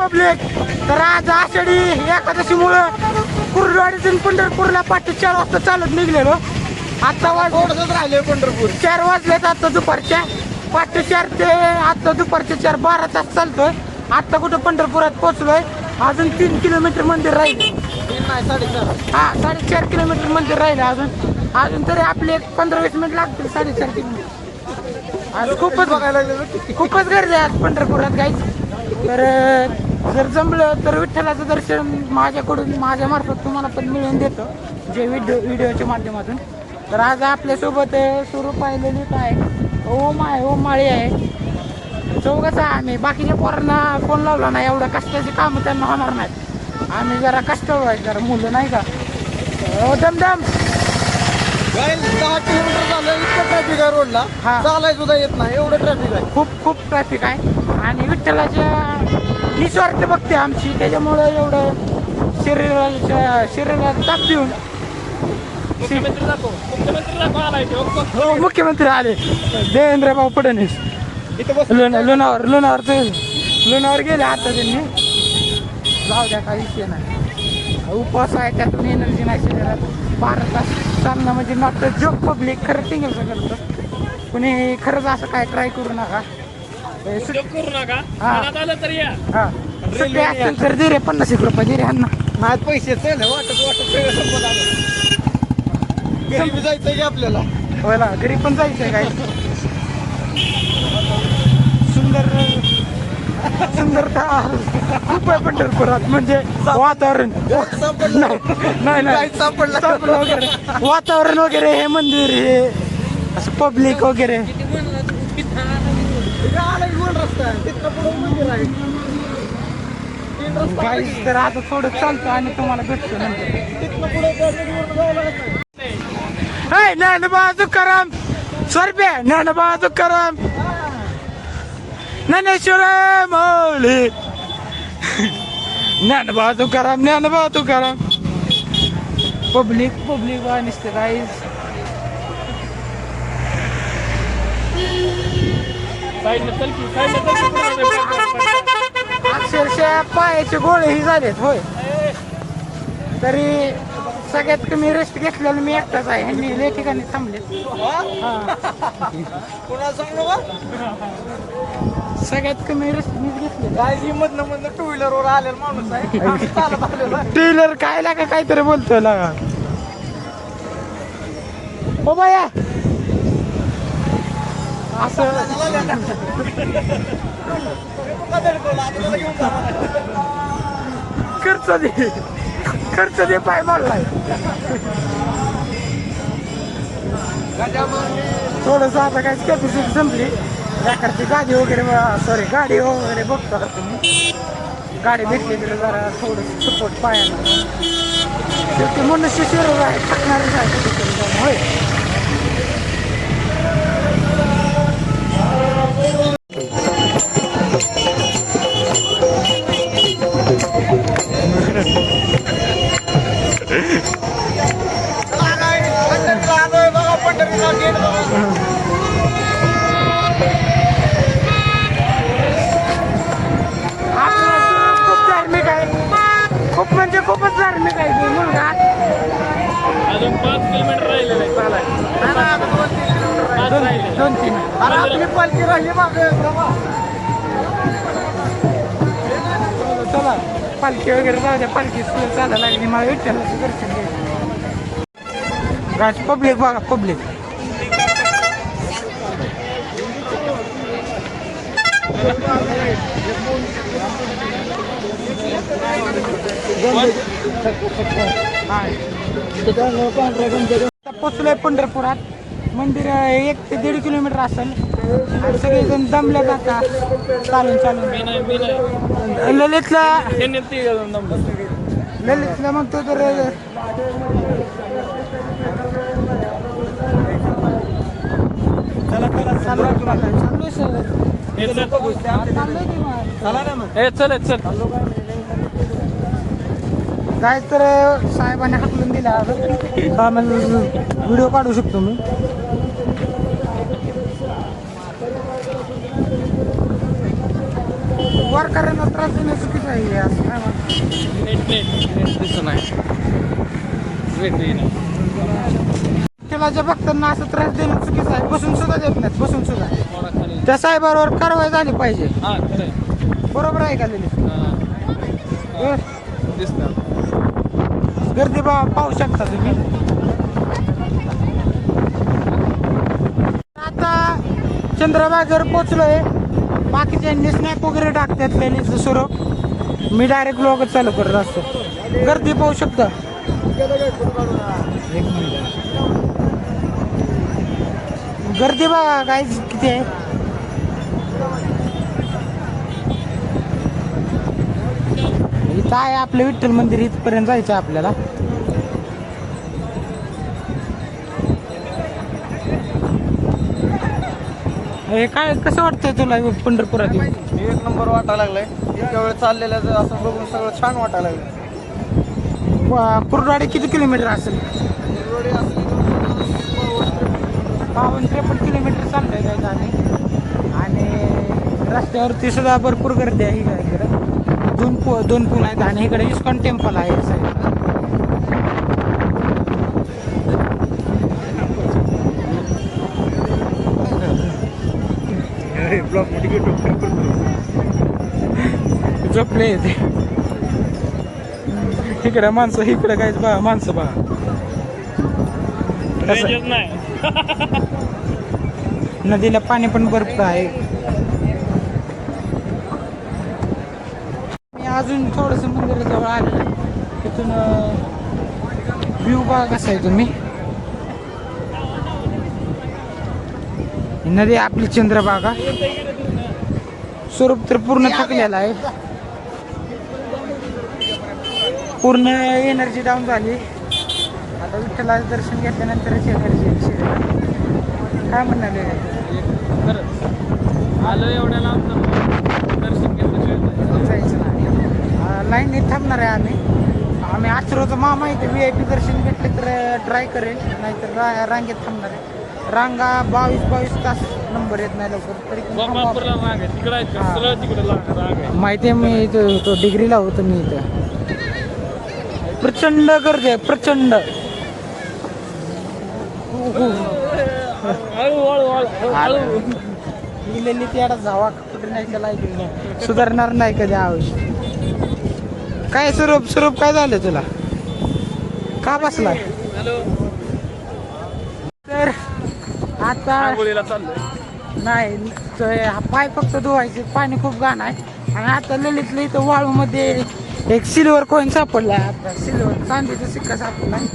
Public. तर आज आषाढी एकादशीमुळं कुर्डवाडीतून पंढरपूरला पहाटे 4 वाजता चालत निघलेलो. आता थोडंसंच राहिले पंढरपूर. 4 वाजलेत आता दुपारच्या. पहाटे 4 ते आता दुपारच्या 4 12 तास चालतोय. आता कुठं पंढरपुरात पोहोचलोय. अजून 3 किलोमीटर मंदिर राहिले. 4.5 किलोमीटर मंदिर राहिले अजून तरी आपले 15-20 मिनिट लागतील. 4.5 किलोमीटर. आज खूपच बघायला लागलं. खूपच गर्दी आहे आज पंढरपुरात गाईच. तर जर जमलं तर विठ्ठलाचं दर्शन माझ्या मार्फत तुम्हाला पण मिळवून देतो जे व्हिडिओच्या माध्यमातून. तर आज आपल्यासोबत स्वरूप पाहिलेली आहे, ओम माळी आहे. चौघच आहे आम्ही. बाकीच्या पोरांना फोन लावला नाही. एवढं कष्टाची कामं त्यांना होणार नाहीत. आम्ही जरा कष्टाळू आहे, जरा मुलं नाही का. दमदम 10 किलोमीटर झालं. इतकं ट्रॅफिक आहे रोडला. चालाय सुद्धा येत नाही, एवढं ट्रॅफिक आहे. खूप ट्रॅफिक आहे. आणि विठ्ठलाच्या निस्वार्थ भक्ती आमची, त्याच्यामुळं एवढं शरीराला ताप देऊन मुख्यमंत्री आले देवेंद्र भाऊ फडणवीस. लोणावर गेले आता त्यांनी. जाऊ द्या, काही विषय नाही. उपवास आहे, त्यातून एनर्जी नाही शरीरात. 12 तास चालणं म्हणजे नॉट अ जोक पब्लिक. खरं टिंगलचं करतं कुणी. खरंच असं काय ट्राय करू नका. सुट्टी असेल तर दे रे 50 रुपये दे रे ह्यांना. नाही पैसे वाटत सगळं संपत आलं. घरी जायचं की आपल्याला. होला घरी पण जायचंय काय. सुंदरता खूप आहे पंढरपुरात. म्हणजे वातावरण नाही सापडलं वगैरे. वातावरण वगैरे, हे मंदिर, हे असं पब्लिक वगैरे. गाईस तर आता थोडं चालतं आणि तुम्हाला भेटतो नंतर. ज्ञानोबा तुकाराम स्वरूपे, ज्ञानोबा तुकाराम, ज्ञानेश्वर माऊली, ज्ञानोबा तुकाराम. पब्लिक नुसतं गाईस. अक्षरशः पायाचे गोळेही झालेत. होय, तरी सगळ्यात कमी रेस्ट घेतलेलं मी एकटाच आहे. ह्यांनी लय ठिकाणी थांबले. सगळ्यात कमी रेस्ट मीच घेतले. काय मधनं 2 व्हीलरवर आलेला माणूस आहे. 2 व्हीलर काय लागा काहीतरी बोलतोय लागा. हो बाया असं खर्च दे पाय मारलाय. थोडस आता काय कॅपॅसिटी संपली. त्याकडची गाडी वगैरे बघता का तुम्ही. गाडी भेटली तर जरा थोडं सपोर्ट पायाला. शेवटी मनुष्य शरीर आहे, टाकणारच आहे. होय, खूप म्हणजे खूपच धार्मिक आहे मुलगा. अजून 5 किलोमीटर राहिलेलं आहे चालायचं. 2-3 आपली पालखी राहिली मागे. चला पालखी वगैरे जाऊ द्या. पालखी चालायला लागली. मला विठ्ठलाचं दर्शन घ्यायचं. गाज पब्लिक बघा, पब्लिक. पोचलोय पंढरपुरात. मंदिर 1 ते 1.5 किलोमीटर असेल. सगळेजण दमले जातात चालून. ललितला म्हणतो तर चल काय तर साहेबांनी हाकलून दिला. व्हिडिओ काढू शकतो मी. वारकऱ्यांना त्रास देणं चुकीचं आहे हे असं काय म्हणतो. नेट दिसत नाही. विठ्ठलाच्या भक्तांना असं त्रास देणं चुकीचं आहे. बसून सुद्धा देत नाहीत, बसून सुद्धा. थोडा खाली. त्या साहेबांवर कारवाई झाली पाहिजे. हा खरं बरोबर आहे का ललित? दिसतं. गर्दी पाहू शकता तुम्ही. आता चंद्रभागेवर पोचलोय. बाकीच्यांनी स्नॅप वगैरे टाकतात ललितचं स्वरूप. मी डायरेक्ट ब्लॉगच चालू करत असतो. गर्दी पाहू शकता. एक मिनिट. गर्दी बघा काय किती आहे. इथं आहे आपलं विठ्ठल मंदिर. इथपर्यंत जायचं आहे आपल्याला. हे काय कसं वाटतंय तुला पंढरपुरात येऊन? एक नंबर वाटायला लागलाय. इतक्या वेळ चाललेलं असं बघून सगळं छान वाटायला लागलं. कुर्डवाडी किती किलोमीटर असेल? 52-53 किलोमीटर चाललंय जायचं आम्ही. आणि रस्त्यावरती सुद्धा भरपूर गर्दी आहे. इकडं दोन पूल आहेत आणि इकडे इस्कॉन टेम्पल आहे साईडला. झोपले ते इकडे माणसं. इकडे काय बघा माणसं बघा. नदीला पाणी पण भरपूर आहे. मी अजून थोडस मंदिराजवळ आलेलं आहे. तिथून व्ह्यू बघा कसा आहे तुम्ही. नदी आपली चंद्रभागा. स्वरूप तर पूर्ण थकलेला आहे. पूर्ण एनर्जी डाऊन झाली. आता विठ्ठलाचं दर्शन घेतल्यानंतरच एनर्जी काय म्हणाले. आलं एवढ्या लांब दर्शन घेतलं जायचं नाही. लाईनीत थांबणार आहे आम्ही आचरोचं मामा इथे VIP दर्शन भेटले तर ट्राय करेल. नाहीतर रांगेत थांबणार आहे. रांगा 22 तास नंबर येत नाही लवकर तरी माहिती आहे. मी तो डिग्रीला होतो मी इथं. प्रचंड गर्दी आहे प्रचंड. लिहिलेली त्याला जावा कुठे नाही त्याला सुधारणार नाही कधी आयुष्य. काय स्वरूप काय झालं तुला? का बसलाय? तर आता नाही पाय फक्त धुवायचे. पाणी खूप घाण आहे. आणि आता ललितलं इथं वाळूमध्ये एक सिल्वर कॉईन सापडलाय. आता सिल्वर चांदीचा सिक्का सापडलाय.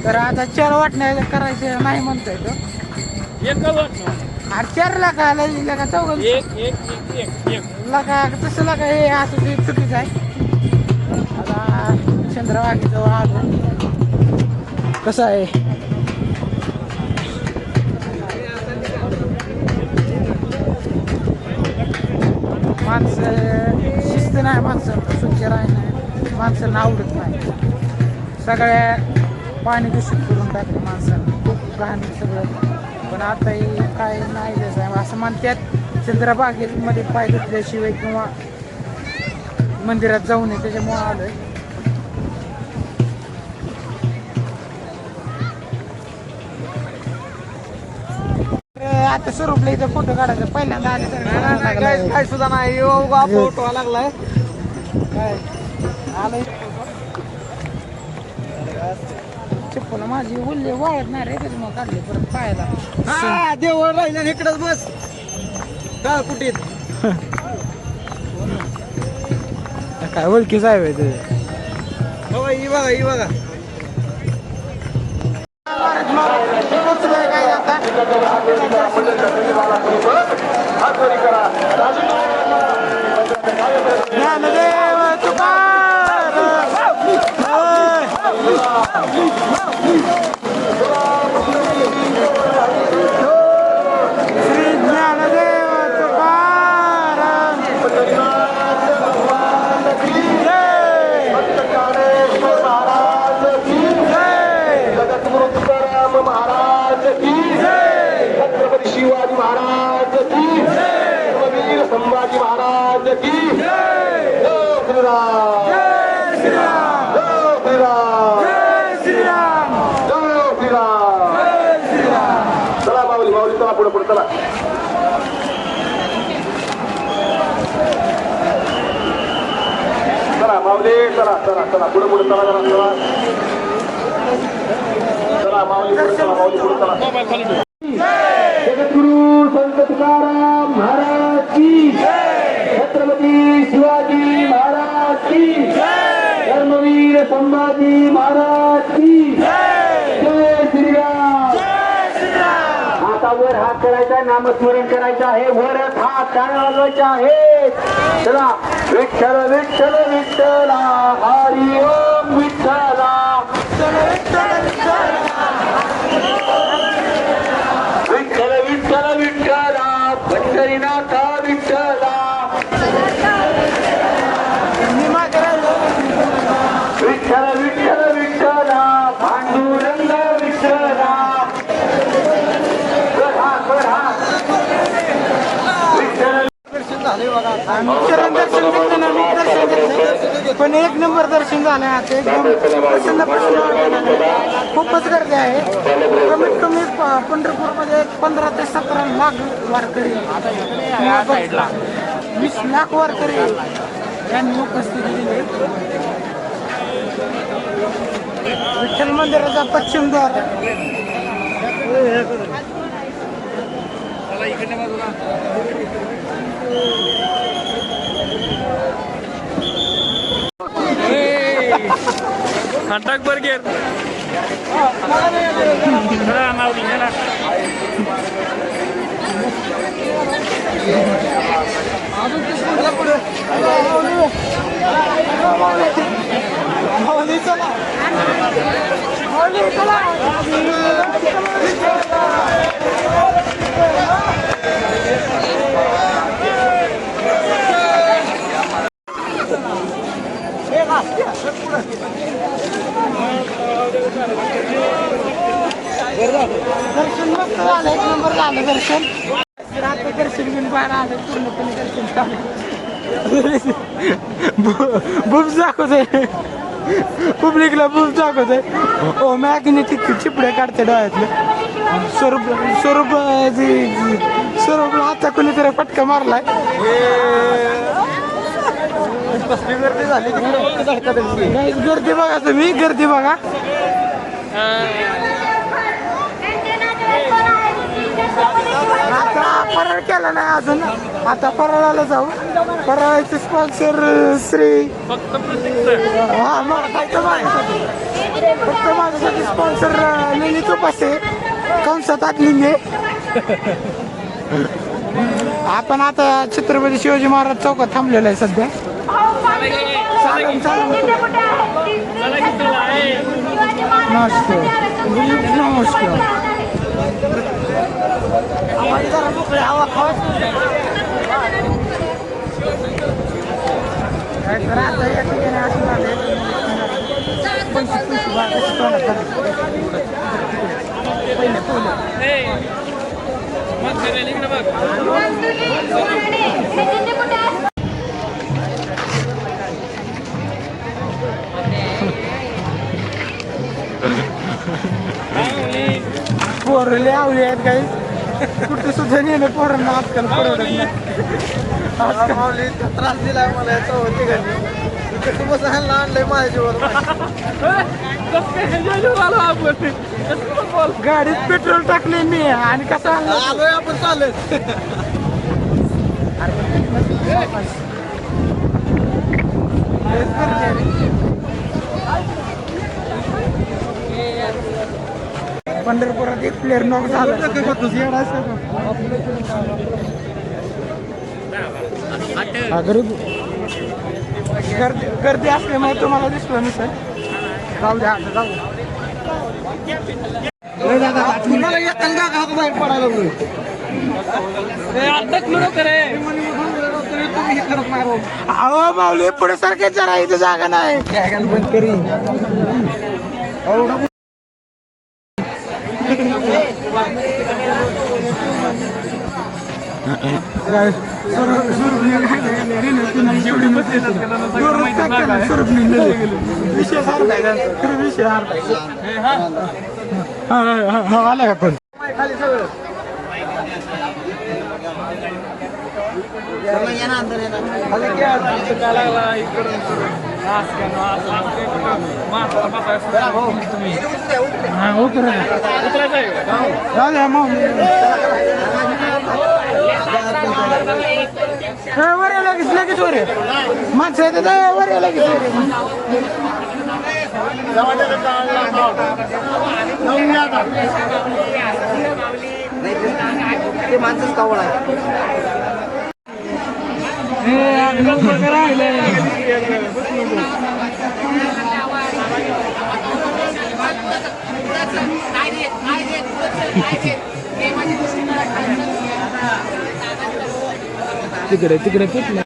तर आता 4 वाटण्या करायचे नाही म्हणतोय तो. अरे 4 लाखा लका 4 लाखा तसं लाखा हे असं ते चुकीचं आहे. आता चंद्रभागेजवळ आलो. कसं आहे माणसं शिस्त नाही. माणसं स्वच्छ राहणं माणसांना आवडत नाही. सगळ्या पाणी दूषित करून टाकलं माणसानं. खूप घाण सगळं. पण आता हे काय नाही द्यायचं आहे असं म्हणतात. चंद्रभागेमध्ये पाय धुतल्याशिवाय किंवा मंदिरात जाऊ नये त्याच्यामुळं आलोय. आता स्वरूपला इथं फोटो काढायचा पहिल्यांदा आले तर काय सुद्धा नाही. फोटो लागलाय काय आलंय. चप्पल माझी बोलले वाळत नाही रे त्याच्यामुळे काढले परत पाहायला. देवळ राहिलं इकडंच बस. काय कुठे काय ओळखीच आहे तुझे. बघा ही बघा ही बघा. काय आता ज्ञानदेव श्री ज्ञानदेव तुकाराम महाराज की छत्रपती शिवाजी महाराज की वीर संभाजी महाराज की श्रीराम जय श्रीराम जय श्रीराम जय श्रीराम जय श्रीराम जय श्रीराम. चला माऊली माऊली चला पुढे पुढे चला चला माऊली चला चला चला पुढे पुढे चला चला चला चला माऊली पुढे चला माऊली पुढे चला मोबाईल खाली ठेव. जगद्गुरु संत तुकाराम महाराज की छत्रपती शिवाजी महाराज की धर्मवीर संभाजी महाराज की जय श्रीराम. आता वर हात करायचा नामस्मरण करायचं आहे वरच हात टाळ्या वाजवायच्या आहे. चला विठ्ठल विठ्ठल विठ्ठला हरी ओम विठ्ठला विठ्ठल विठ्ठल विठ्ठला पंढरीनाथ विठ्ठला विठ्ठल विठ्ठल विठ्ठला पांडुरंग विठ्ठला दर्शन झाले बघा चरण दर्शन घेतलं ना मी दर्शन घेतलं पण एक नंबर दर्शन झालं आता एकदम प्रसन्न प्रसन्न वाटलं. खूपच गर्दी आहे कमीत कमी पंढरपूरमध्ये 15 ते 17 लाख वारकरी या साईडला 20 लाख वारकरी यांनी उपस्थिती दिली. विठ्ठल मंदिराचा पश्चिम द्वार टाक बर गेर माऊली गेला. दर्शन मस्त झालं एक नंबर झालं दर्शन. आता दर्शन घेऊन बाहेर आलं पूर्णपणे दर्शन झालं. बुब्स दाखवतोय पब्लिकला बुब्स दाखवतोय. ओ मॅग्नेटिक चिपडे काढते डोळ्यातलं. स्वरूपला आता कोणीतरी फटका मारलाय. कसली गर्दी झाली तिकडे गर्दी बघा तुम्ही गर्दी बघा. आता फराळ केला नाही अजून आता फराळाला जाऊ. फराळाचे स्पॉन्सर श्री फक्त प्रतीक हा मग फक्त माझ्यासाठी स्पॉन्सर लिहिली तुपासे कंसात लिंगे. आपण आता छत्रपती शिवाजी महाराज चौकात थांबलेला आहे सध्या. चालेल चालेल नमस्कार नमस्कार. जरा मोकळे हवा काय करा आता या ठिकाणी असं झालंय 25 पहिले मग फिरायला इकडे बघ. पोरं लय आवली आहेत काही कुठे सुद्धा नेलं पोरांना आजकाल परवडत नाही. माऊली इतका त्रास दिलाय मला याचा होती घरी इथे खूपच आणलंय माझ्यावर गाडीत पेट्रोल टाकले मी आणि कसं आणलं आलोय आपण चालत पंढरपुरात एक प्लेअर नॉक झाला. गर्दी असल्यामुळे तुम्हाला दिसलं नसेल. जाऊ द्या आता जाऊ. तुम्हाला येताना का बाहेर पडायला लागलोय तुम्ही हे करत नाही भाऊ. अहो माऊली पुढे सारखेच जरा इथं जागा नाही. बंद करी आला का पण खाली सगळं खाली घ्या. हा उतर वर ये लगेच लगेच वर ये. माणसं येतात वर ये लगेच वर ये. ते माणसंच कावड आहे. तिकडे तिकडे कुठलं